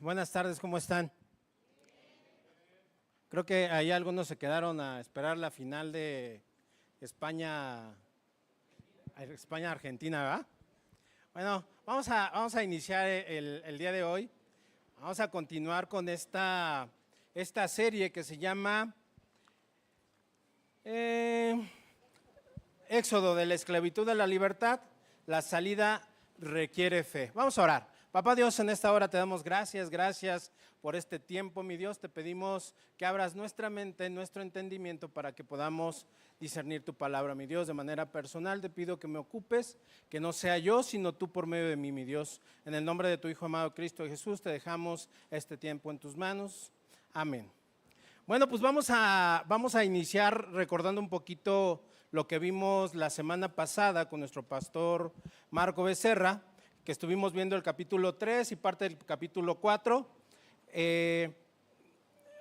Buenas tardes, ¿cómo están? Creo que ahí algunos se quedaron a esperar la final de España-Argentina, ¿verdad? Bueno, vamos a iniciar el día de hoy. Vamos a continuar con esta serie que se llama Éxodo de la esclavitud a la libertad, la salida requiere fe. Vamos a orar. Papá Dios, en esta hora te damos gracias por este tiempo, mi Dios. Te pedimos que abras nuestra mente, nuestro entendimiento para que podamos discernir tu palabra, mi Dios. De manera personal te pido que me ocupes, que no sea yo, sino tú por medio de mí, mi Dios. En el nombre de tu Hijo amado Cristo Jesús, te dejamos este tiempo en tus manos. Amén. Bueno, pues vamos a iniciar recordando un poquito lo que vimos la semana pasada con nuestro pastor Marco Becerra, que estuvimos viendo el capítulo 3 y parte del capítulo 4.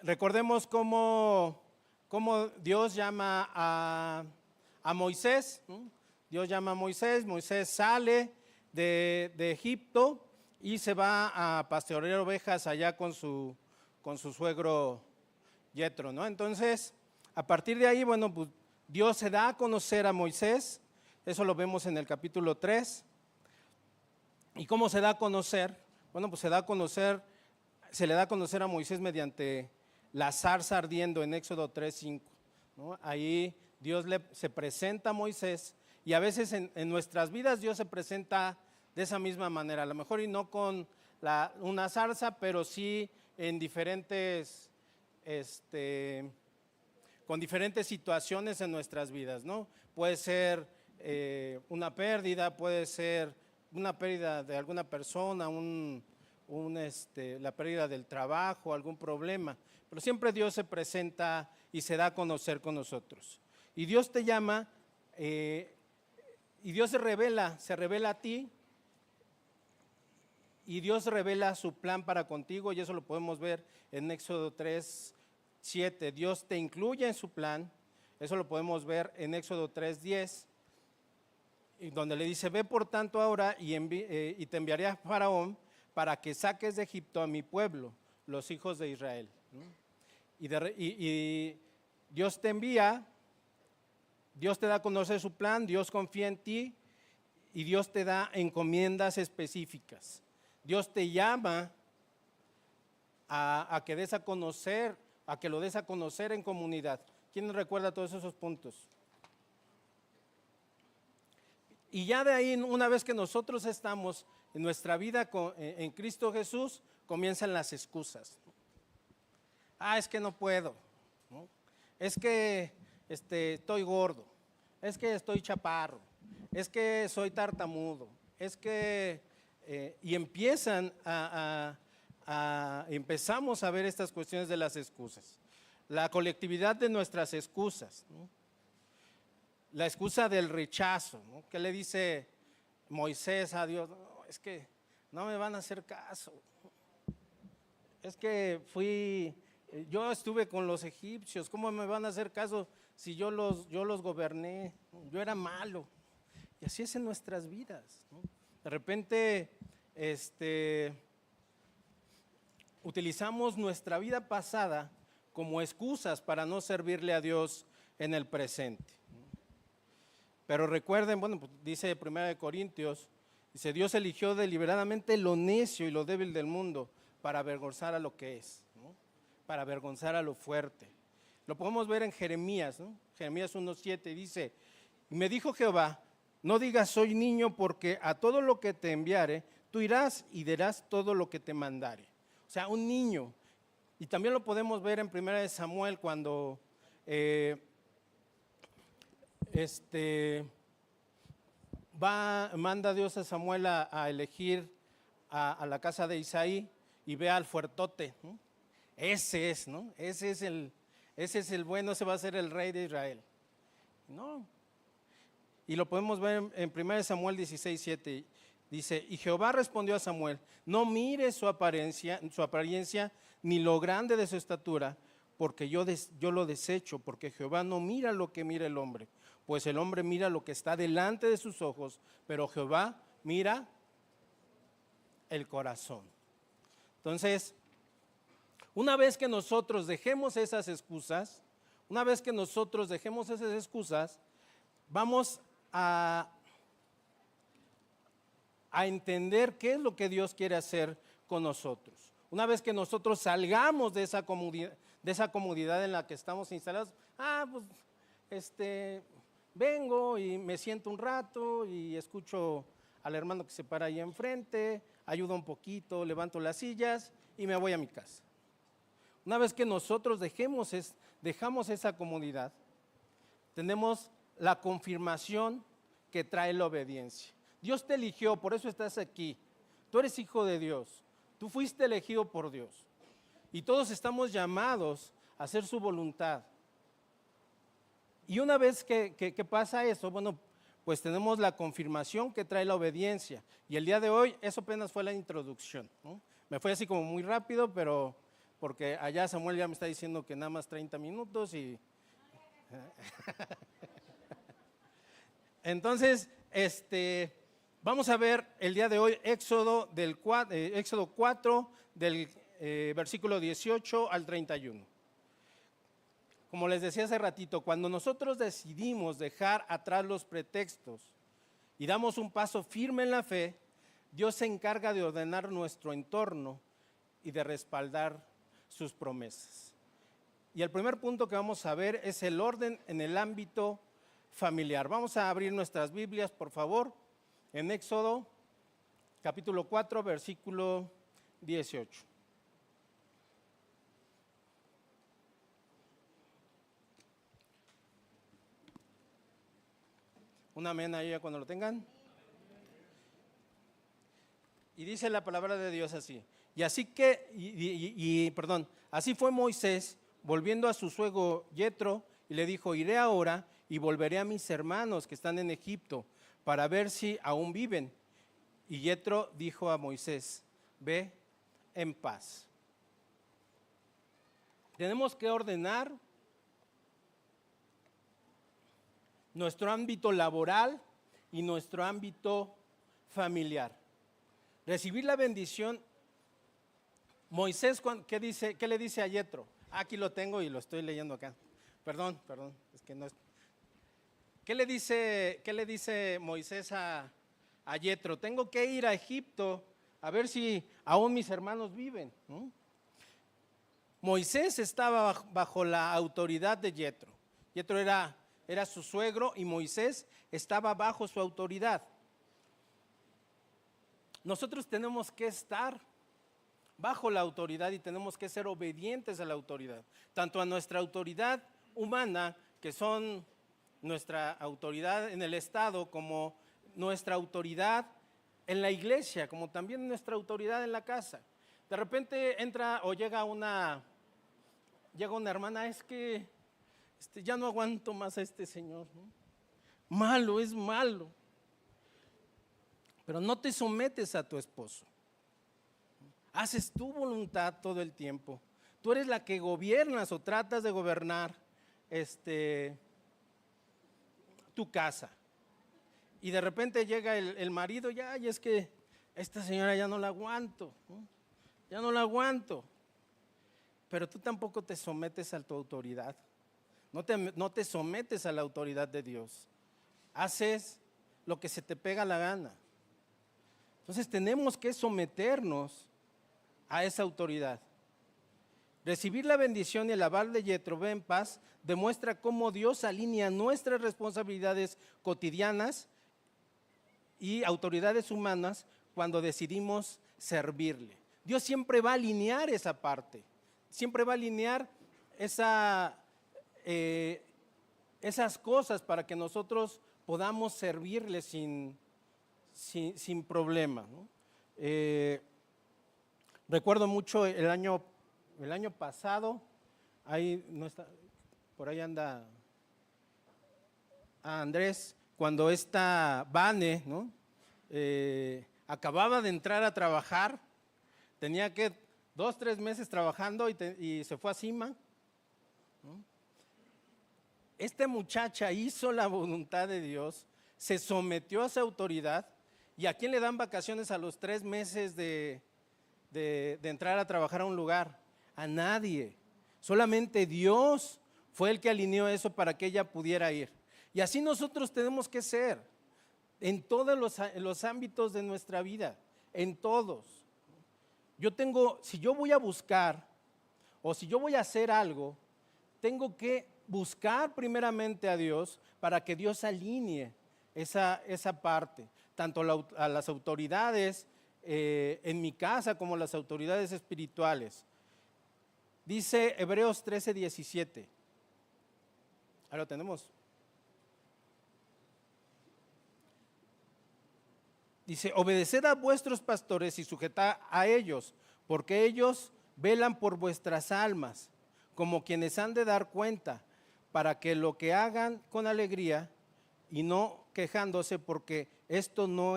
Recordemos cómo Dios llama a Moisés, ¿no? Dios llama a Moisés, Moisés sale de Egipto y se va a pastorear ovejas allá con su suegro Yetro, ¿no? Entonces, a partir de ahí, bueno, pues Dios se da a conocer a Moisés, eso lo vemos en el capítulo 3. ¿Y cómo se da a conocer? Bueno, pues se le da a conocer a Moisés mediante la zarza ardiendo en Éxodo 3:5, ¿no? Ahí Dios se presenta a Moisés y a veces en nuestras vidas Dios se presenta de esa misma manera, a lo mejor y no con una zarza, pero sí en con diferentes situaciones en nuestras vidas, ¿no? Puede ser una pérdida, puede ser una pérdida de alguna persona, la pérdida del trabajo, algún problema, pero siempre Dios se presenta y se da a conocer con nosotros. Y Dios te llama y Dios se revela a ti y Dios revela su plan para contigo, y eso lo podemos ver en Éxodo 3:7. Dios te incluye en su plan, eso lo podemos ver en Éxodo 3:10. Y donde le dice, ve por tanto ahora y te enviaré a Faraón para que saques de Egipto a mi pueblo, los hijos de Israel, ¿no? Y Dios te envía, Dios te da a conocer su plan, Dios confía en ti y Dios te da encomiendas específicas. Dios te llama a que des a conocer, a que lo des a conocer en comunidad. ¿Quién recuerda todos esos puntos? Y ya de ahí, una vez que nosotros estamos en nuestra vida en Cristo Jesús, comienzan las excusas. Es que no puedo, ¿no? Es que estoy gordo, es que estoy chaparro, es que soy tartamudo, es que… y empezamos a ver estas cuestiones de las excusas. La colectividad de nuestras excusas, ¿no? La excusa del rechazo, ¿no? ¿Qué le dice Moisés a Dios? No, es que no me van a hacer caso. Es que yo estuve con los egipcios, ¿cómo me van a hacer caso si yo los goberné? Yo era malo. Y así es en nuestras vidas, ¿no? De repente, utilizamos nuestra vida pasada como excusas para no servirle a Dios en el presente. Pero recuerden, bueno, pues dice 1 Corintios, dice, Dios eligió deliberadamente lo necio y lo débil del mundo para avergonzar a lo que es, ¿no? Para avergonzar a lo fuerte. Lo podemos ver en Jeremías, ¿no? Jeremías 1:7 dice, y me dijo Jehová, no digas soy niño, porque a todo lo que te enviare, tú irás y dirás todo lo que te mandare. O sea, un niño. Y también lo podemos ver en 1 Samuel cuando… manda Dios a Samuel a elegir a la casa de Isaí y ve al fuertote, ¿no? Ese es, ¿no? Ese es el bueno, ese va a ser el rey de Israel, ¿no? Y lo podemos ver en 1 Samuel 16:7. Dice, y Jehová respondió a Samuel, no mires su apariencia ni lo grande de su estatura, porque yo lo desecho, porque Jehová no mira lo que mira el hombre, pues el hombre mira lo que está delante de sus ojos, pero Jehová mira el corazón. Entonces, una vez que nosotros dejemos esas excusas, vamos a entender qué es lo que Dios quiere hacer con nosotros. Una vez que nosotros salgamos de esa comodidad en la que estamos instalados, pues vengo y me siento un rato y escucho al hermano que se para ahí enfrente, ayudo un poquito, levanto las sillas y me voy a mi casa. Una vez que nosotros dejamos esa comodidad, tenemos la confirmación que trae la obediencia. Dios te eligió, por eso estás aquí. Tú eres hijo de Dios, tú fuiste elegido por Dios. Y todos estamos llamados a hacer su voluntad. Y una vez que pasa eso, bueno, pues tenemos la confirmación que trae la obediencia. Y el día de hoy, eso apenas fue la introducción, ¿no? Me fue así como muy rápido, pero porque allá Samuel ya me está diciendo que nada más 30 minutos y... Entonces, vamos a ver el día de hoy Éxodo 4, del versículo 18 al 31. Como les decía hace ratito, cuando nosotros decidimos dejar atrás los pretextos y damos un paso firme en la fe, Dios se encarga de ordenar nuestro entorno y de respaldar sus promesas. Y el primer punto que vamos a ver es el orden en el ámbito familiar. Vamos a abrir nuestras Biblias, por favor, en Éxodo capítulo 4, versículo 18. Un amén ahí cuando lo tengan. Y dice la palabra de Dios así. Así fue Moisés, volviendo a su suegro Yetro, y le dijo: iré ahora y volveré a mis hermanos que están en Egipto, para ver si aún viven. Y Yetro dijo a Moisés: ve en paz. Tenemos que ordenar nuestro ámbito laboral y nuestro ámbito familiar. Recibir la bendición. Moisés, ¿qué le dice a Yetro? Aquí lo tengo y lo estoy leyendo acá. Perdón, es que no es. ¿Qué le dice Moisés a Yetro? Tengo que ir a Egipto a ver si aún mis hermanos viven, ¿no? Moisés estaba bajo la autoridad de Yetro. Yetro era su suegro y Moisés estaba bajo su autoridad. Nosotros tenemos que estar bajo la autoridad y tenemos que ser obedientes a la autoridad, tanto a nuestra autoridad humana, que son nuestra autoridad en el Estado, como nuestra autoridad en la iglesia, como también nuestra autoridad en la casa. De repente entra o llega una hermana: es que ya no aguanto más a este señor, ¿no? Malo, es malo. Pero no te sometes a tu esposo. Haces tu voluntad todo el tiempo. Tú eres la que gobiernas o tratas de gobernar tu casa. Y de repente llega el marido: y es que esta señora ya no la aguanto, ¿no? Ya no la aguanto. Pero tú tampoco te sometes a tu autoridad. No te sometes a la autoridad de Dios. Haces lo que se te pega la gana. Entonces tenemos que someternos a esa autoridad. Recibir la bendición y el aval de Yetro, ve en paz, demuestra cómo Dios alinea nuestras responsabilidades cotidianas y autoridades humanas cuando decidimos servirle. Dios siempre va a alinear esa parte, siempre va a alinear esas cosas para que nosotros podamos servirle sin problema, ¿no? Recuerdo mucho el año pasado, ahí no está, por ahí anda Andrés, cuando esta Vane, ¿no? Acababa de entrar a trabajar, tenía que 2-3 meses trabajando y se fue a Cima, ¿no? Esta muchacha hizo la voluntad de Dios, se sometió a esa autoridad. ¿Y a quién le dan vacaciones a los 3 meses de de entrar a trabajar a un lugar, a nadie. Solamente Dios fue el que alineó eso para que ella pudiera ir. Y así nosotros tenemos que ser en todos los ámbitos de nuestra vida, en todos. Si yo voy a buscar o si yo voy a hacer algo, tengo que buscar primeramente a Dios para que Dios alinee esa parte, tanto a las autoridades en mi casa como las autoridades espirituales. Dice Hebreos 13:17. Ahí lo tenemos. Dice, obedeced a vuestros pastores y sujetad a ellos, porque ellos velan por vuestras almas, como quienes han de dar cuenta, para que lo que hagan con alegría y no quejándose, porque esto no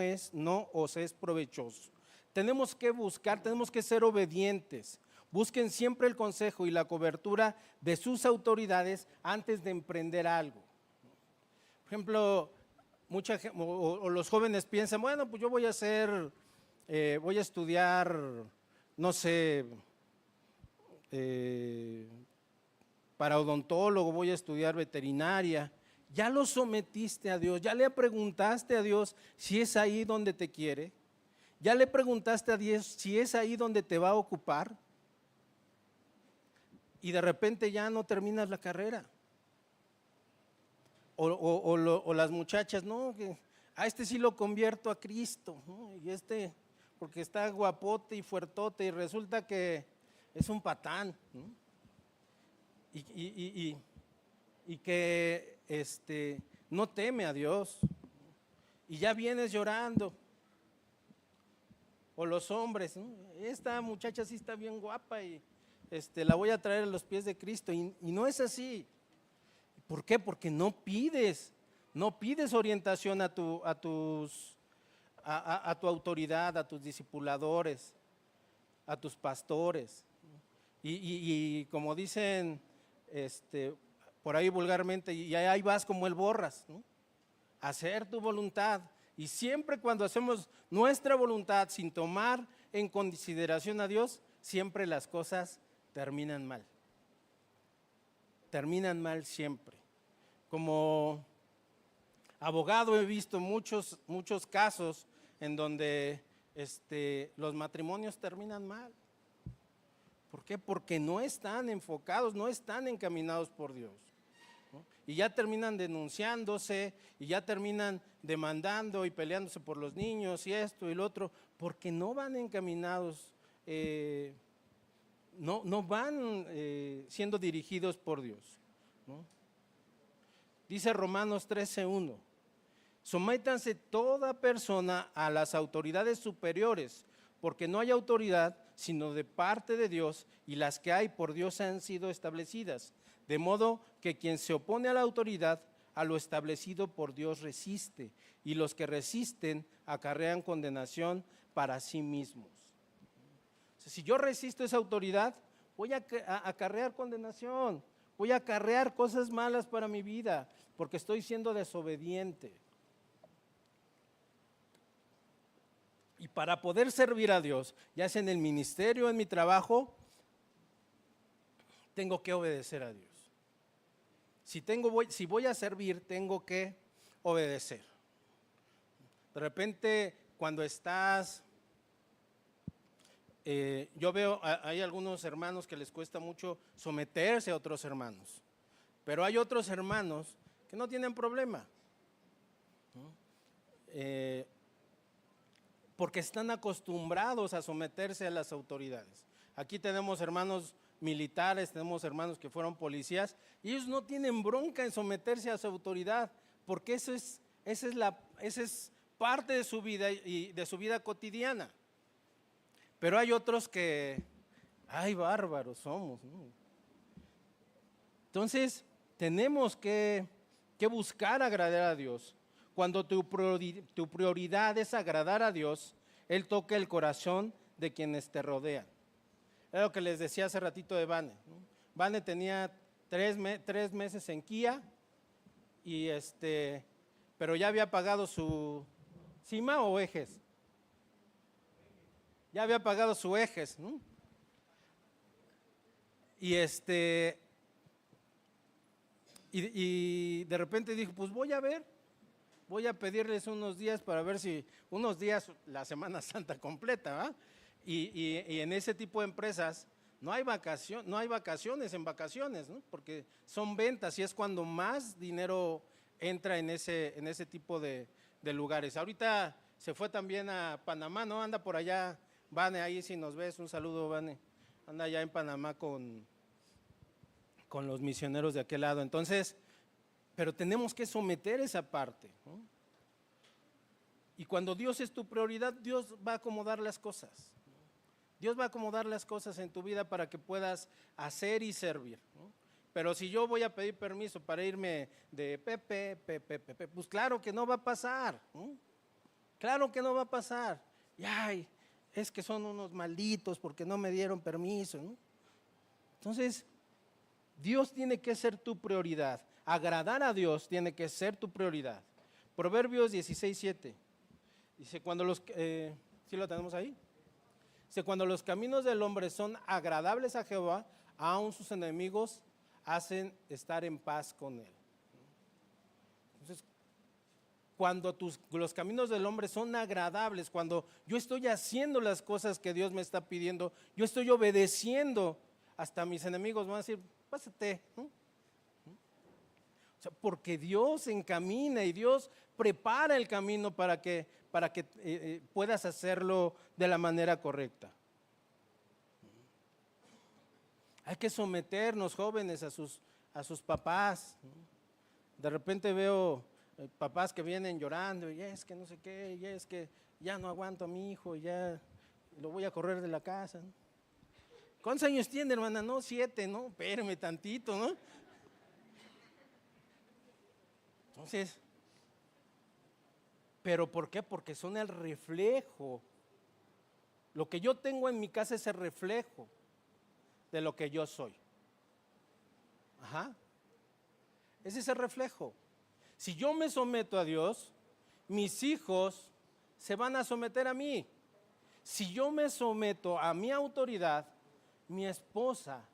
os es provechoso. Tenemos que buscar, tenemos que ser obedientes. Busquen siempre el consejo y la cobertura de sus autoridades antes de emprender algo. Por ejemplo, los jóvenes piensan, bueno, pues yo voy a estudiar, no sé, para odontólogo, voy a estudiar veterinaria. ¿Ya lo sometiste a Dios? ¿Ya le preguntaste a Dios si es ahí donde te quiere? ¿Ya le preguntaste a Dios si es ahí donde te va a ocupar? Y de repente ya no terminas la carrera. O las muchachas, no, que a este sí lo convierto a Cristo, ¿no? Y porque está guapote y fuertote y resulta que es un patán, ¿no? Y que no teme a Dios y ya vienes llorando. O los hombres, ¿no? Esta muchacha sí está bien guapa y la voy a traer a los pies de Cristo y no es así. ¿Por qué? Porque no pides orientación a tu autoridad, a tus discipuladores, a tus pastores. Y como dicen por ahí vulgarmente, y ahí vas como el borras, ¿no? Hacer tu voluntad. Y siempre cuando hacemos nuestra voluntad sin tomar en consideración a Dios, siempre las cosas terminan mal. Terminan mal siempre. Como abogado he visto muchos casos en donde los matrimonios terminan mal. ¿Por qué? Porque no están enfocados, no están encaminados por Dios, ¿no? Y ya terminan denunciándose y ya terminan demandando y peleándose por los niños y esto y lo otro, porque no van encaminados, no van siendo dirigidos por Dios, ¿no? Dice Romanos 13:1, sométanse toda persona a las autoridades superiores, porque no hay autoridad sino de parte de Dios, y las que hay por Dios han sido establecidas, de modo que quien se opone a la autoridad, a lo establecido por Dios resiste, y los que resisten acarrean condenación para sí mismos. O sea, si yo resisto esa autoridad, voy a acarrear condenación, voy a acarrear cosas malas para mi vida, porque estoy siendo desobediente. Y para poder servir a Dios, ya sea en el ministerio, en mi trabajo, tengo que obedecer a Dios. Si voy a servir, tengo que obedecer. De repente, cuando estás, yo veo, hay algunos hermanos que les cuesta mucho someterse a otros hermanos, pero hay otros hermanos que no tienen problema, ¿no? Porque están acostumbrados a someterse a las autoridades. Aquí tenemos hermanos militares, tenemos hermanos que fueron policías, y ellos no tienen bronca en someterse a su autoridad, porque esa es parte de su vida y de su vida cotidiana. Pero hay otros que, ay, bárbaros somos, ¿no? Entonces, tenemos que buscar agradar a Dios. Cuando tu prioridad es agradar a Dios, Él toca el corazón de quienes te rodean. Es lo que les decía hace ratito de Vane, ¿no? Vane tenía 3 meses en Kia, y pero ya había pagado su CIMA o Ejes. ya había pagado su ejes, ¿no? Y y de repente dijo, pues voy a pedirles unos días para ver si, unos días la Semana Santa completa, ¿va? Y en ese tipo de empresas no hay vacaciones en vacaciones, ¿no? Porque son ventas y es cuando más dinero entra en ese tipo de lugares. Ahorita se fue también a Panamá, ¿no? Anda por allá, Vane, ahí si nos ves, un saludo, Vane. Anda allá en Panamá con los misioneros de aquel lado. Entonces, pero tenemos que someter esa parte, ¿no? Y cuando Dios es tu prioridad, Dios va a acomodar las cosas. Dios va a acomodar las cosas en tu vida para que puedas hacer y servir, ¿no? Pero si yo voy a pedir permiso para irme de Pepe, pues claro que no va a pasar, ¿no? Claro que no va a pasar. Y ay, es que son unos malditos porque no me dieron permiso, ¿no? Entonces, Dios tiene que ser tu prioridad. Agradar a Dios tiene que ser tu prioridad. Proverbios 16:7. Dice, ¿sí lo tenemos ahí? Dice, cuando los caminos del hombre son agradables a Jehová, aun sus enemigos hacen estar en paz con él. Entonces, cuando los caminos del hombre son agradables, cuando yo estoy haciendo las cosas que Dios me está pidiendo, yo estoy obedeciendo, hasta mis enemigos van a decir, pásate, ¿no? O sea, porque Dios encamina y Dios prepara el camino para que puedas hacerlo de la manera correcta. Hay que someternos, jóvenes, a sus papás, ¿no? De repente veo papás que vienen llorando, y es que no sé qué, y es que ya no aguanto a mi hijo, ya lo voy a correr de la casa, ¿no? ¿Cuántos años tiene, hermana? No, 7, ¿no? Espérame tantito, ¿no? Entonces, ¿pero por qué? Porque son el reflejo. Lo que yo tengo en mi casa es el reflejo de lo que yo soy. Ajá. Ese es el reflejo. Si yo me someto a Dios, mis hijos se van a someter a mí. Si yo me someto a mi autoridad, mi esposa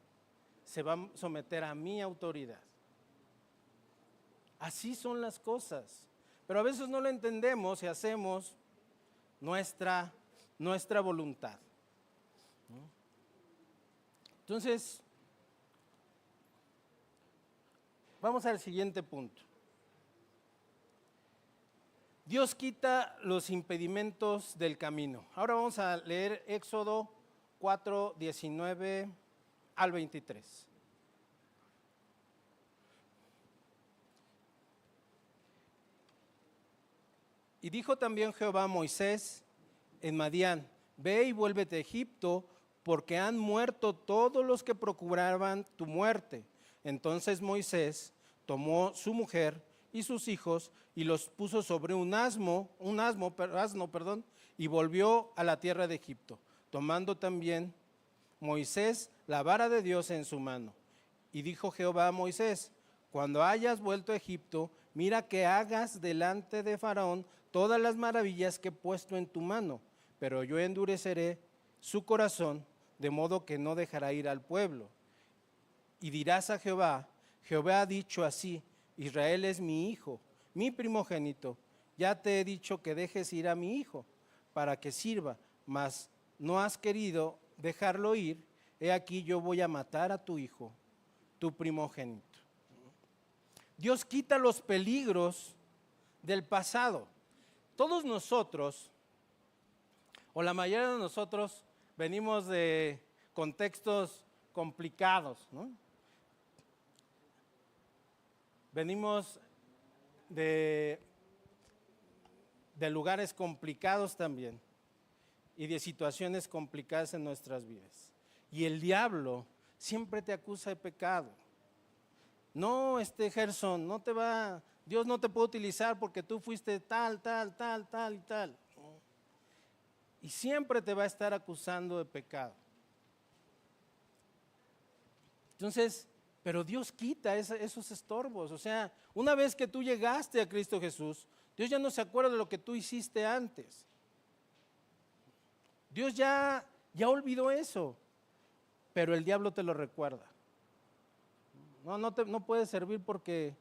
se va a someter a mi autoridad. Así son las cosas. Pero a veces no lo entendemos y hacemos nuestra voluntad, ¿no? Entonces, vamos al siguiente punto. Dios quita los impedimentos del camino. Ahora vamos a leer Éxodo 4, 19 al 23. Y dijo también Jehová a Moisés en Madián, ve y vuélvete a Egipto, porque han muerto todos los que procuraban tu muerte. Entonces Moisés tomó su mujer y sus hijos y los puso sobre un asno, y volvió a la tierra de Egipto, tomando también Moisés la vara de Dios en su mano. Y dijo Jehová a Moisés, cuando hayas vuelto a Egipto, mira que hagas delante de Faraón todas las maravillas que he puesto en tu mano, pero yo endureceré su corazón, de modo que no dejará ir al pueblo. Y dirás a Jehová, Jehová ha dicho así, Israel es mi hijo, mi primogénito, ya te he dicho que dejes ir a mi hijo, para que sirva, mas no has querido dejarlo ir, he aquí yo voy a matar a tu hijo, tu primogénito. Dios quita los peligros del pasado. Todos nosotros, o la mayoría de nosotros, venimos de contextos complicados, ¿no? Venimos de lugares complicados también y de situaciones complicadas en nuestras vidas. Y el diablo siempre te acusa de pecado. No, Gerson, Dios no te puede utilizar porque tú fuiste tal y tal. Y siempre te va a estar acusando de pecado. Entonces, pero Dios quita esos estorbos. O sea, una vez que tú llegaste a Cristo Jesús, Dios ya no se acuerda de lo que tú hiciste antes. Dios ya olvidó eso, pero el diablo te lo recuerda. No puedes servir porque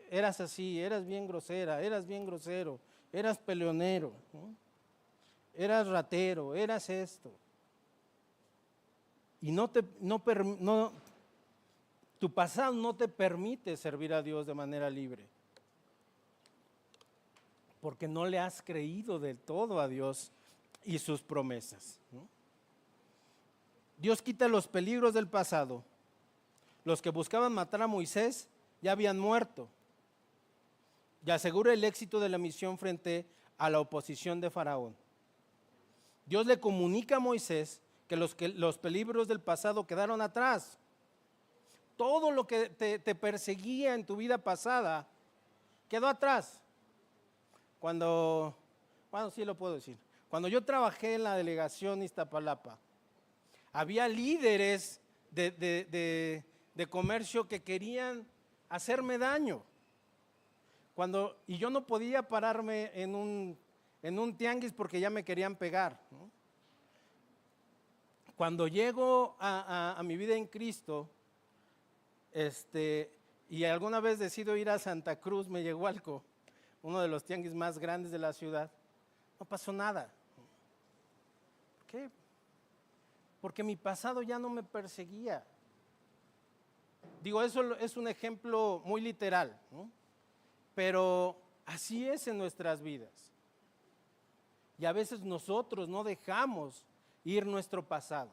eras así, eras bien grosera, eras bien grosero, eras peleonero, ¿no? Eras ratero, eras esto. Y tu pasado no te permite servir a Dios de manera libre, porque no le has creído del todo a Dios y sus promesas, ¿no? Dios quita los peligros del pasado. Los que buscaban matar a Moisés ya habían muerto y asegura el éxito de la misión frente a la oposición de Faraón. Dios le comunica a Moisés que los peligros del pasado quedaron atrás. Todo lo que te perseguía en tu vida pasada quedó atrás. Bueno, sí lo puedo decir. Cuando yo trabajé en la delegación Iztapalapa, había líderes de comercio que querían hacerme daño. Y yo no podía pararme en un tianguis porque ya me querían pegar, ¿no? Cuando llego a mi vida en Cristo, y alguna vez decido ir a Santa Cruz, Mellehualco, uno de los tianguis más grandes de la ciudad, no pasó nada. ¿Por qué? Porque mi pasado ya no me perseguía. Digo, eso es un ejemplo muy literal, ¿no? Pero así es en nuestras vidas. Y a veces nosotros no dejamos ir nuestro pasado.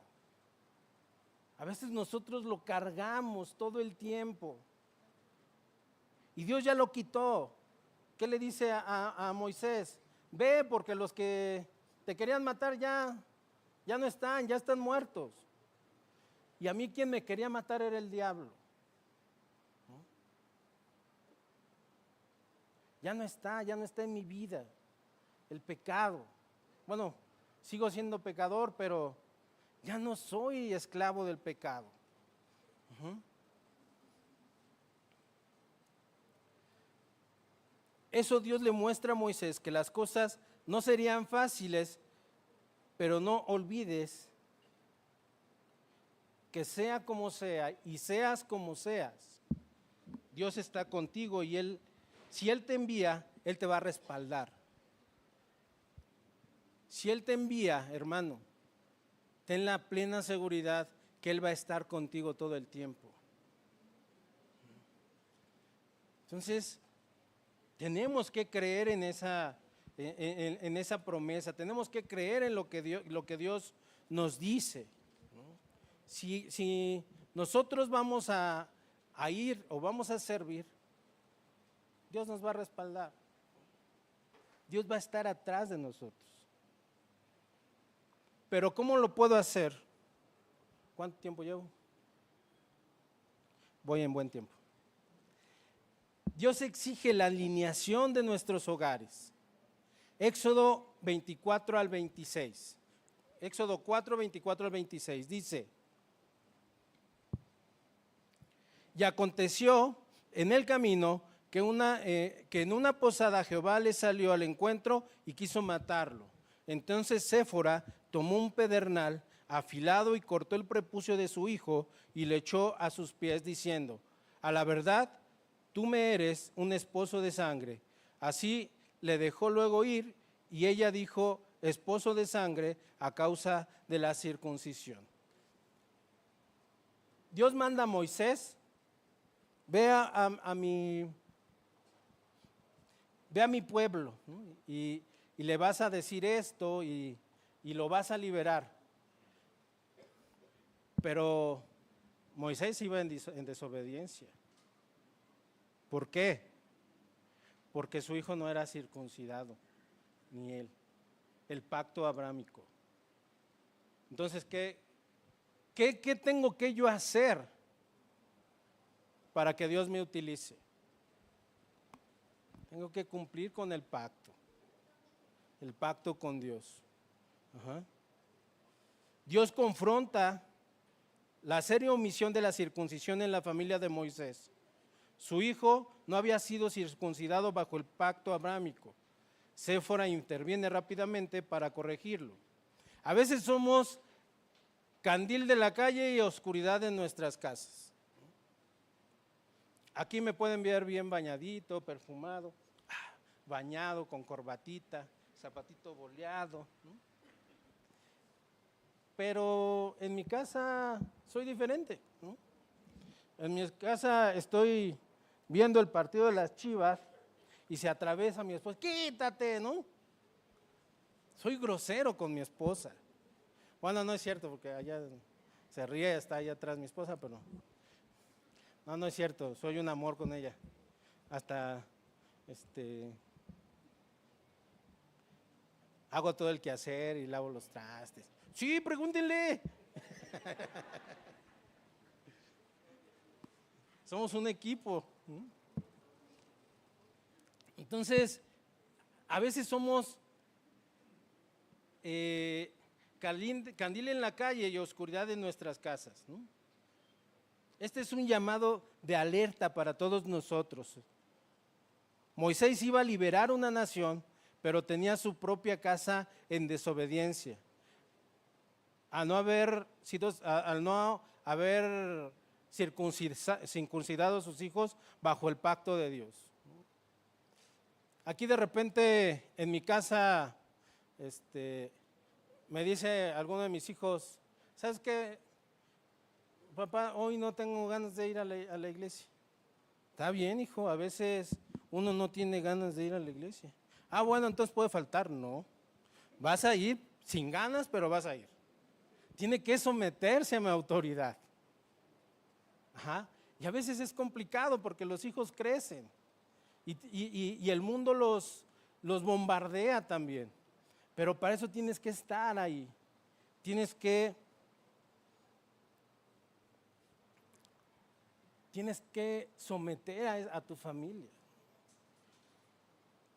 A veces nosotros lo cargamos todo el tiempo. Y Dios ya lo quitó. ¿Qué le dice a Moisés? Ve, porque los que te querían matar ya no están, ya están muertos. Y a mí quien me quería matar era el diablo. ¿No? Ya no está en mi vida el pecado. Bueno, sigo siendo pecador, pero ya no soy esclavo del pecado. Eso Dios le muestra a Moisés, que las cosas no serían fáciles, pero no olvides que sea como sea y seas como seas, Dios está contigo y si Él te envía, Él te va a respaldar. Si Él te envía, hermano, ten la plena seguridad que Él va a estar contigo todo el tiempo. Entonces, tenemos que creer en esa promesa, tenemos que creer en lo que Dios nos dice, ¿no? Si nosotros vamos a ir o vamos a servir, Dios nos va a respaldar. Dios va a estar atrás de nosotros. Pero ¿cómo lo puedo hacer? ¿Cuánto tiempo llevo? Voy en buen tiempo. Dios exige la alineación de nuestros hogares. Éxodo 24 al 26. Éxodo 4, 24 al 26 dice: y aconteció en el camino que en una posada Jehová le salió al encuentro y quiso matarlo. Entonces Séfora tomó un pedernal afilado y cortó el prepucio de su hijo y le echó a sus pies diciendo: a la verdad, tú me eres un esposo de sangre. Así le dejó luego ir y ella dijo: esposo de sangre a causa de la circuncisión. Dios manda a Moisés: ve a mi pueblo, ¿no? y le vas a decir esto y lo vas a liberar. Pero Moisés iba en desobediencia. ¿Por qué? Porque su hijo no era circuncidado, ni él, el pacto abrámico. Entonces, ¿qué tengo que yo hacer para que Dios me utilice? Tengo que cumplir con el pacto con Dios. Dios confronta la seria omisión de la circuncisión en la familia de Moisés. Su hijo no había sido circuncidado bajo el pacto abrámico. Séfora interviene rápidamente para corregirlo. A veces somos candil de la calle y oscuridad en nuestras casas. Aquí me pueden ver bien bañadito, perfumado, bañado con corbatita, zapatito boleado, ¿no? Pero en mi casa soy diferente, ¿no? En mi casa estoy viendo el partido de las Chivas y se atraviesa mi esposa, quítate, ¿no? Soy grosero con mi esposa. Bueno, no es cierto, porque allá se ríe, está allá atrás mi esposa, pero no es cierto, soy un amor con ella. Hasta, hago todo el quehacer y lavo los trastes. Sí, pregúntenle. Somos un equipo. Entonces, a veces somos candil en la calle y oscuridad en nuestras casas, ¿no? Este es un llamado de alerta para todos nosotros. Moisés iba a liberar una nación, pero tenía su propia casa en desobediencia. Al no haber circuncidado a sus hijos bajo el pacto de Dios. Aquí de repente en mi casa me dice alguno de mis hijos, ¿sabes qué? Papá, hoy no tengo ganas de ir a la iglesia. Está bien, hijo, a veces uno no tiene ganas de ir a la iglesia. Ah, bueno, entonces puede faltar. No, vas a ir sin ganas, pero vas a ir. Tiene que someterse a mi autoridad. Ajá. Y a veces es complicado porque los hijos crecen y el mundo los bombardea también. Pero para eso tienes que estar ahí. Tienes que someter a tu familia.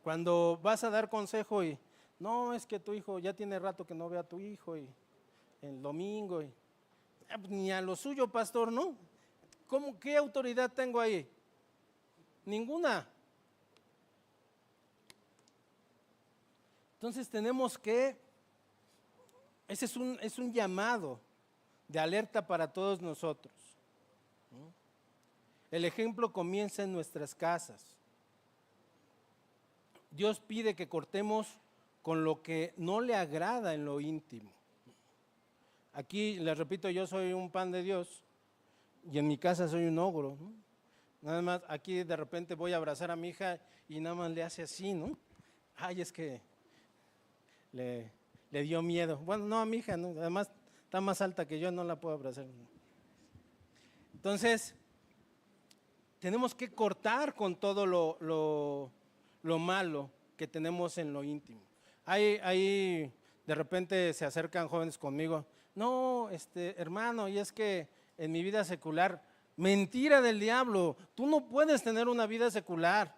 Cuando vas a dar consejo y no, es que tu hijo ya tiene rato que no ve a tu hijo y el domingo ni a lo suyo, pastor, ¿no? ¿Qué autoridad tengo ahí? Ninguna. Entonces tenemos ese es un llamado de alerta para todos nosotros. El ejemplo comienza en nuestras casas. Dios pide que cortemos con lo que no le agrada en lo íntimo. Aquí les repito, yo soy un pan de Dios y en mi casa soy un ogro, ¿no? Nada más aquí de repente voy a abrazar a mi hija y nada más le hace así, ¿no? Ay, es que le dio miedo. Bueno, no a mi hija, ¿no? Además está más alta que yo, no la puedo abrazar. Entonces, tenemos que cortar con todo lo malo que tenemos en lo íntimo. Ahí de repente se acercan jóvenes conmigo. No, hermano, y es que en mi vida secular, mentira del diablo, tú no puedes tener una vida secular.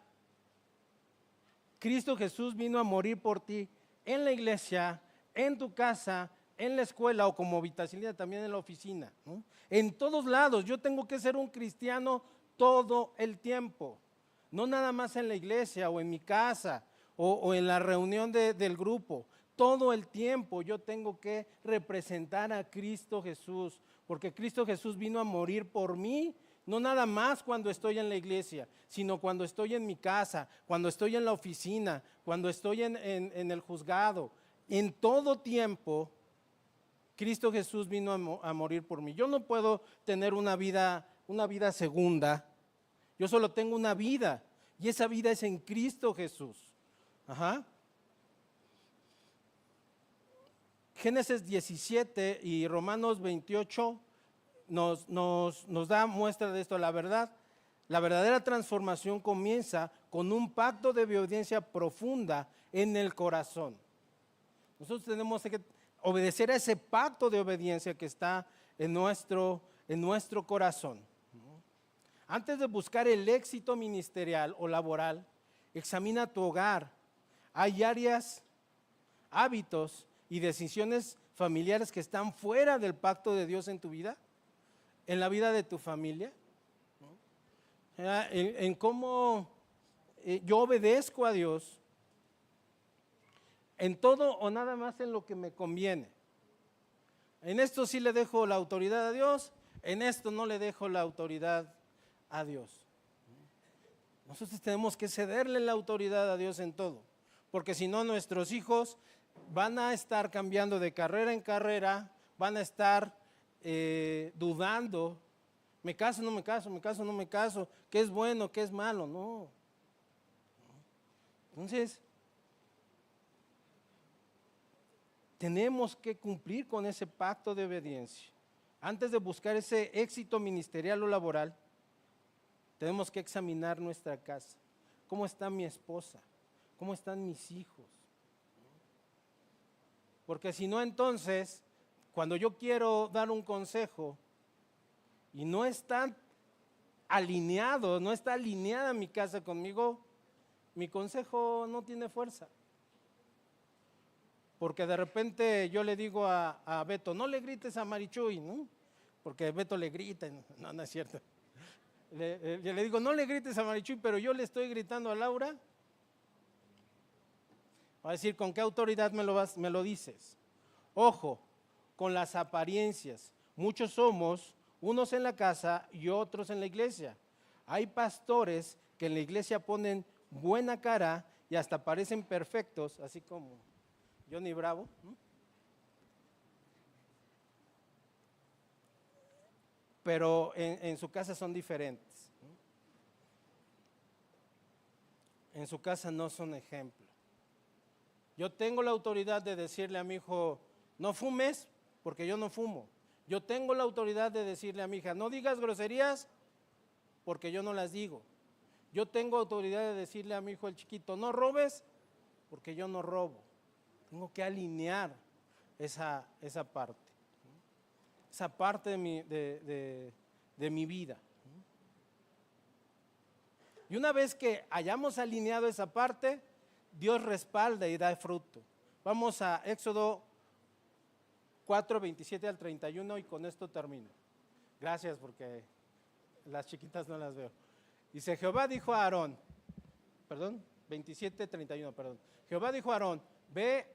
Cristo Jesús vino a morir por ti en la iglesia, en tu casa, en la escuela o como Vitacilina también en la oficina, ¿no? En todos lados, yo tengo que ser un cristiano todo el tiempo, no nada más en la iglesia o en mi casa o en la reunión del grupo. Todo el tiempo yo tengo que representar a Cristo Jesús, porque Cristo Jesús vino a morir por mí, no nada más cuando estoy en la iglesia, sino cuando estoy en mi casa, cuando estoy en la oficina, cuando estoy en el juzgado. En todo tiempo, Cristo Jesús vino a morir por mí. Yo no puedo tener una vida segunda, yo solo tengo una vida y esa vida es en Cristo Jesús. Ajá. Génesis 17 y Romanos 28 nos da muestra de esto. La verdadera transformación comienza con un pacto de obediencia profunda en el corazón. Nosotros tenemos que obedecer a ese pacto de obediencia que está en nuestro corazón. Antes de buscar el éxito ministerial o laboral, examina tu hogar. Hay áreas, hábitos y decisiones familiares que están fuera del pacto de Dios en tu vida, en la vida de tu familia, en cómo yo obedezco a Dios, en todo o nada más en lo que me conviene. En esto sí le dejo la autoridad a Dios, en esto no le dejo la autoridad a Dios. Nosotros tenemos que cederle la autoridad a Dios en todo, porque si no nuestros hijos van a estar cambiando de carrera en carrera, van a estar dudando, me caso, no me caso, me caso, no me caso, qué es bueno, qué es malo, no. Entonces, tenemos que cumplir con ese pacto de obediencia. Antes de buscar ese éxito ministerial o laboral, tenemos que examinar nuestra casa. ¿Cómo está mi esposa? ¿Cómo están mis hijos? Porque si no, entonces, cuando yo quiero dar un consejo y no está alineado, no está alineada mi casa conmigo, mi consejo no tiene fuerza. Porque de repente yo le digo a Beto, no le grites a Marichuy, ¿no? Porque Beto le grita, no, no es cierto. Yo le digo, no le grites a Marichuy, pero yo le estoy gritando a Laura. Va a decir, ¿con qué autoridad me lo dices? Ojo, con las apariencias. Muchos somos, unos en la casa y otros en la iglesia. Hay pastores que en la iglesia ponen buena cara y hasta parecen perfectos, así como Johnny Bravo, ¿no? Pero en su casa son diferentes, ¿no? En su casa no son ejemplo. Yo tengo la autoridad de decirle a mi hijo, no fumes, porque yo no fumo. Yo tengo la autoridad de decirle a mi hija, no digas groserías, porque yo no las digo. Yo tengo autoridad de decirle a mi hijo el chiquito, no robes, porque yo no robo. Tengo que alinear esa parte. Esa parte de mi vida. Y una vez que hayamos alineado esa parte, Dios respalda y da fruto. Vamos a Éxodo 4, 27 al 31 y con esto termino. Gracias porque las chiquitas no las veo. Dice, Jehová dijo a Aarón, 27, 31, Jehová dijo a Aarón, ve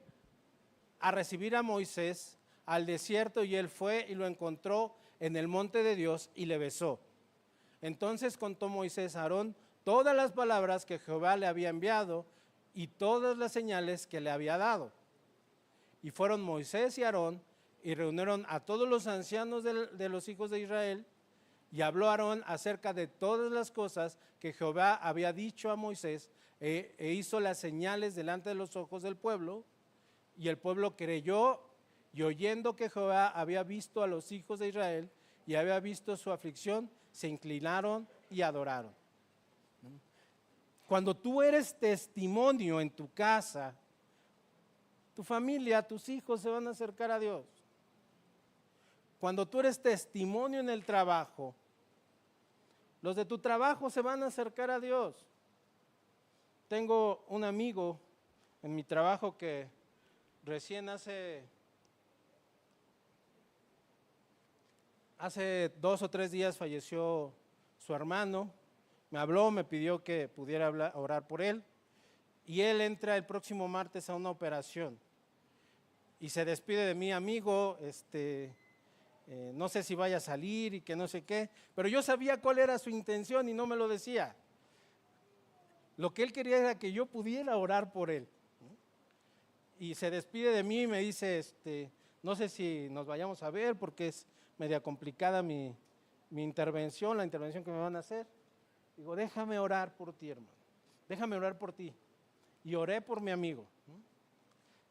a recibir a Moisés al desierto, y él fue y lo encontró en el monte de Dios y le besó. Entonces contó Moisés a Aarón todas las palabras que Jehová le había enviado y todas las señales que le había dado. Y fueron Moisés y Aarón y reunieron a todos los ancianos de los hijos de Israel, y habló Aarón acerca de todas las cosas que Jehová había dicho a Moisés, e hizo las señales delante de los ojos del pueblo, y el pueblo creyó. Y oyendo que Jehová había visto a los hijos de Israel y había visto su aflicción, se inclinaron y adoraron. Cuando tú eres testimonio en tu casa, tu familia, tus hijos se van a acercar a Dios. Cuando tú eres testimonio en el trabajo, los de tu trabajo se van a acercar a Dios. Tengo un amigo en mi trabajo que recién hace 2 o 3 días falleció su hermano. Me habló, me pidió que pudiera orar por él, y él entra el próximo martes a una operación y se despide de mi amigo, no sé si vaya a salir y que no sé qué, pero yo sabía cuál era su intención y no me lo decía. Lo que él quería era que yo pudiera orar por él, y se despide de mí y me dice, no sé si nos vayamos a ver porque es media complicada mi intervención, la intervención que me van a hacer. Digo, déjame orar por ti, hermano, déjame orar por ti. Y oré por mi amigo.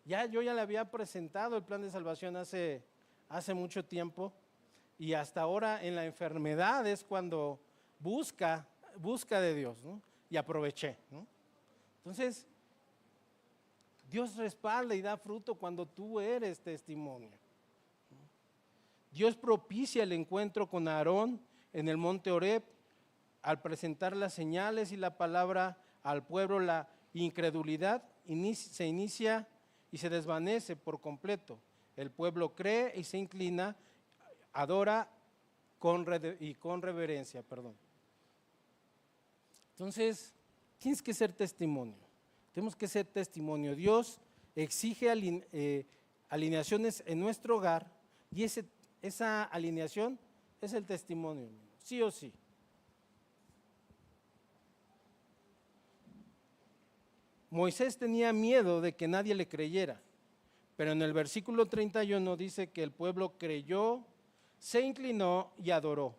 Yo ya le había presentado el plan de salvación hace mucho tiempo, y hasta ahora en la enfermedad es cuando busca de Dios, ¿no? Y aproveché, ¿no? Entonces, Dios respalda y da fruto cuando tú eres testimonio. Dios propicia el encuentro con Aarón en el monte Horeb al presentar las señales y la palabra al pueblo. La incredulidad se inicia y se desvanece por completo. El pueblo cree y se inclina, adora con reverencia. Entonces, tienes que ser testimonio. Tenemos que ser testimonio. Dios exige alineaciones en nuestro hogar Y esa alineación es el testimonio, sí o sí. Moisés tenía miedo de que nadie le creyera, pero en el versículo 31 dice que el pueblo creyó, se inclinó y adoró.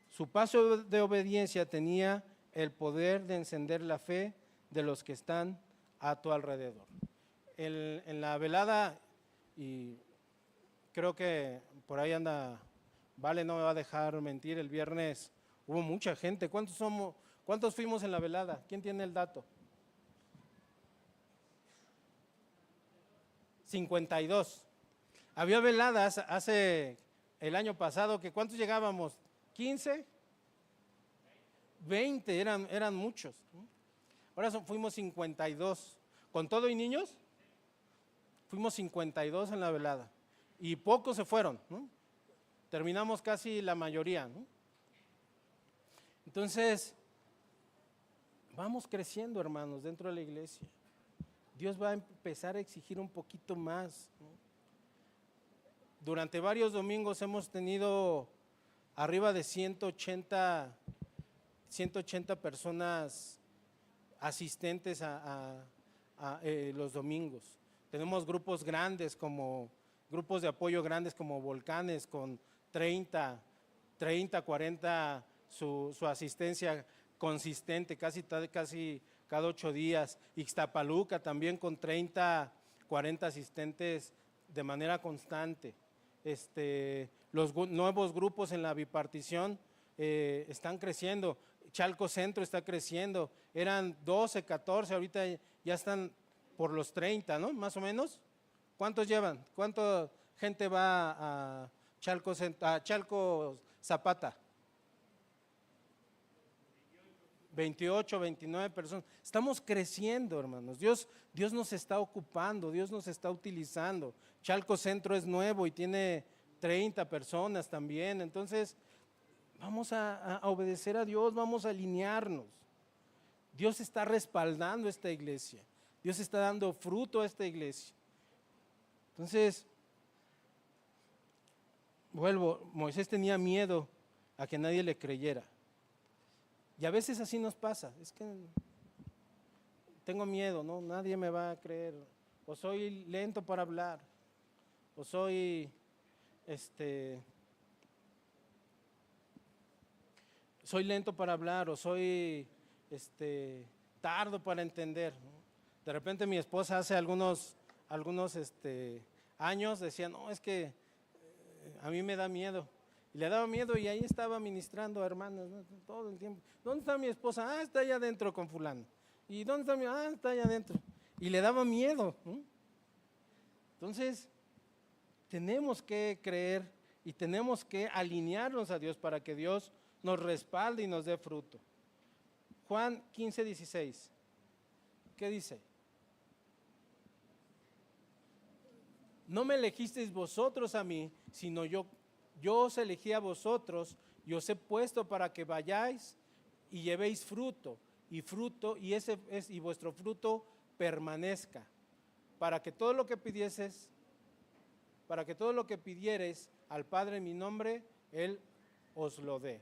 Su paso de obediencia tenía el poder de encender la fe de los que están a tu alrededor. En la velada, y creo que por ahí anda, Vale no me va a dejar mentir, el viernes hubo mucha gente. ¿Cuántos fuimos en la velada? ¿Quién tiene el dato? 52. Había veladas hace el año pasado que ¿cuántos llegábamos? ¿15? 20, eran muchos. Ahora fuimos 52. ¿Con todo y niños? Fuimos 52 en la velada. Y pocos se fueron, ¿no? Terminamos casi la mayoría, ¿no? Entonces, vamos creciendo, hermanos, dentro de la iglesia. Dios va a empezar a exigir un poquito más, ¿no? Durante varios domingos hemos tenido arriba de 180 personas asistentes a los domingos. Tenemos grupos grandes, como grupos de apoyo grandes como Volcanes, con 30, 40, su asistencia consistente, casi cada 8 días. Ixtapaluca también con 30, 40 asistentes de manera constante. Los nuevos grupos en la bipartición están creciendo. Chalco Centro está creciendo. Eran 12, 14, ahorita ya están por los 30, ¿no? Más o menos. ¿Cuántos llevan? ¿Cuánta gente va a Chalco Zapata? 28, 29 personas. Estamos creciendo, hermanos. Dios nos está ocupando, Dios nos está utilizando. Chalco Centro es nuevo y tiene 30 personas también. Entonces, vamos a obedecer a Dios, vamos a alinearnos. Dios está respaldando esta iglesia. Dios está dando fruto a esta iglesia. Entonces, Moisés tenía miedo a que nadie le creyera. Y a veces así nos pasa, es que tengo miedo, ¿no? Nadie me va a creer, o soy lento para hablar, o soy lento para hablar, o soy tardo para entender, ¿no? De repente mi esposa hace algunos años decía, no, es que a mí me da miedo. Y le daba miedo y ahí estaba ministrando a hermanos, ¿no? Todo el tiempo. ¿Dónde está mi esposa? Ah, está allá adentro con fulano. ¿Y dónde está mi? Ah, está allá adentro. Y le daba miedo, ¿no? Entonces, tenemos que creer y tenemos que alinearnos a Dios para que Dios nos respalde y nos dé fruto. Juan 15, 16. ¿Qué dice? No me elegisteis vosotros a mí, sino yo os elegí a vosotros y os he puesto para que vayáis y llevéis fruto, y vuestro fruto permanezca, para que todo lo que pidiereis al Padre en mi nombre, Él os lo dé.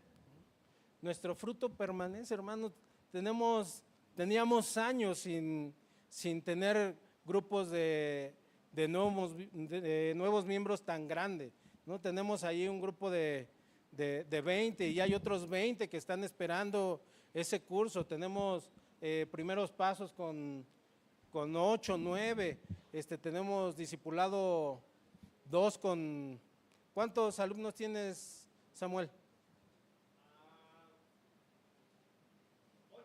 Nuestro fruto permanece, hermanos. Teníamos años sin tener grupos de nuevos miembros tan grandes, ¿no? Tenemos ahí un grupo de 20 y hay otros 20 que están esperando ese curso. Tenemos primeros pasos con 8, 9. Tenemos discipulado 2 con… ¿Cuántos alumnos tienes, Samuel? 8.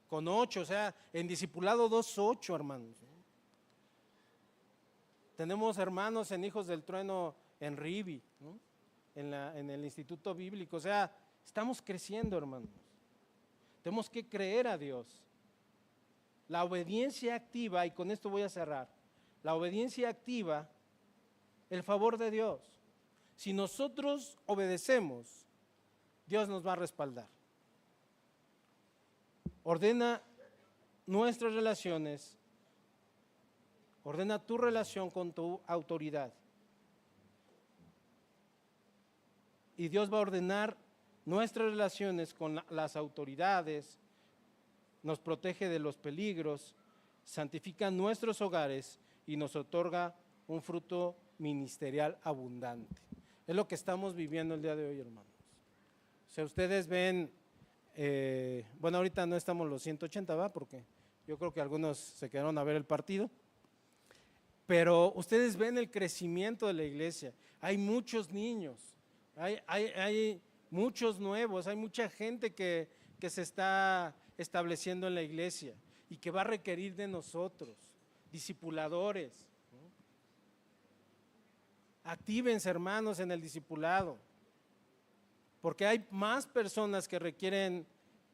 Con 8, o sea, en discipulado 2, 8, hermanos. Tenemos hermanos en Hijos del Trueno en Rivi, ¿no? En el Instituto Bíblico. O sea, estamos creciendo, hermanos. Tenemos que creer a Dios. La obediencia activa, y con esto voy a cerrar, la obediencia activa el favor de Dios. Si nosotros obedecemos, Dios nos va a respaldar. Ordena nuestras relaciones, ordena tu relación con tu autoridad. y Dios va a ordenar nuestras relaciones con las autoridades, nos protege de los peligros, santifica nuestros hogares y nos otorga un fruto ministerial abundante. Es lo que estamos viviendo el día de hoy, hermanos. O sea, ustedes ven, bueno, ahorita no estamos los 180, ¿va? Porque yo creo que algunos se quedaron a ver el partido. Pero ustedes ven el crecimiento de la iglesia. Hay muchos niños, hay muchos nuevos, hay mucha gente que se está estableciendo en la iglesia y que va a requerir de nosotros, discipuladores. Actívense, hermanos, en el discipulado, porque hay más personas que requieren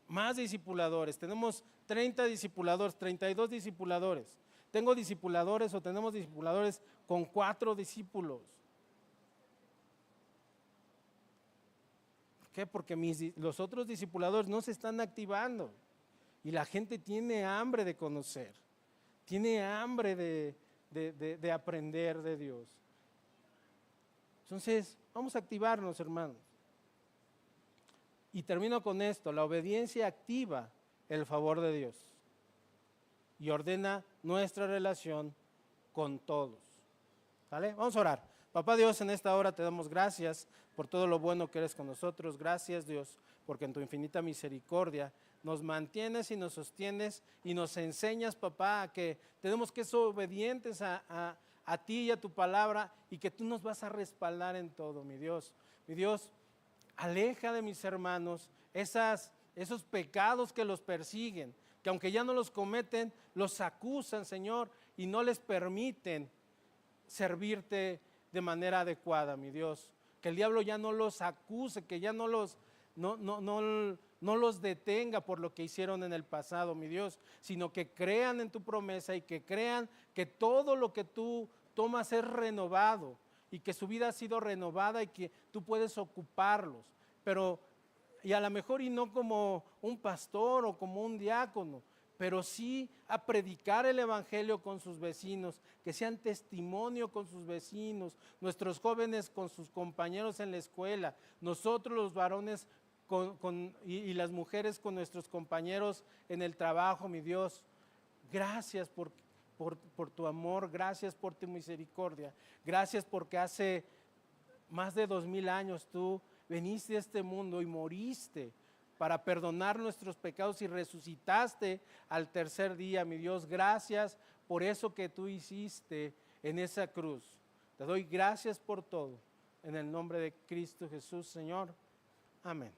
más discipuladores. Tenemos 30 discipuladores, 32 discipuladores. Tengo discipuladores o tenemos discipuladores con 4 discípulos. ¿Por qué? Porque los otros discipuladores no se están activando y la gente tiene hambre de conocer, tiene hambre de aprender de Dios. Entonces, vamos a activarnos, hermanos. Y termino con esto: la obediencia activa el favor de Dios y ordena nuestra relación con todos. ¿Vale? Vamos a orar. Papá Dios, en esta hora te damos gracias por todo lo bueno que eres con nosotros. Gracias, Dios, porque en tu infinita misericordia nos mantienes y nos sostienes y nos enseñas, papá, a que tenemos que ser obedientes a ti y a tu palabra, y que tú nos vas a respaldar en todo, mi Dios. Mi Dios, aleja de mis hermanos esos pecados que los persiguen, que aunque ya no los cometen, los acusan, Señor, y no les permiten servirte de manera adecuada, mi Dios. Que el diablo ya no los acuse, que ya no los detenga por lo que hicieron en el pasado, mi Dios, sino que crean en tu promesa y que crean que todo lo que tú tomas es renovado y que su vida ha sido renovada y que tú puedes ocuparlos, pero y a lo mejor y no como un pastor o como un diácono, pero sí a predicar el evangelio con sus vecinos, que sean testimonio con sus vecinos, nuestros jóvenes con sus compañeros en la escuela, nosotros los varones y las mujeres con nuestros compañeros en el trabajo, mi Dios. Gracias por tu amor, gracias por tu misericordia, gracias porque hace más de 2000 años tú veniste a este mundo y moriste para perdonar nuestros pecados y resucitaste al tercer día, mi Dios. Gracias por eso que tú hiciste en esa cruz. Te doy gracias por todo. En el nombre de Cristo Jesús, Señor. Amén.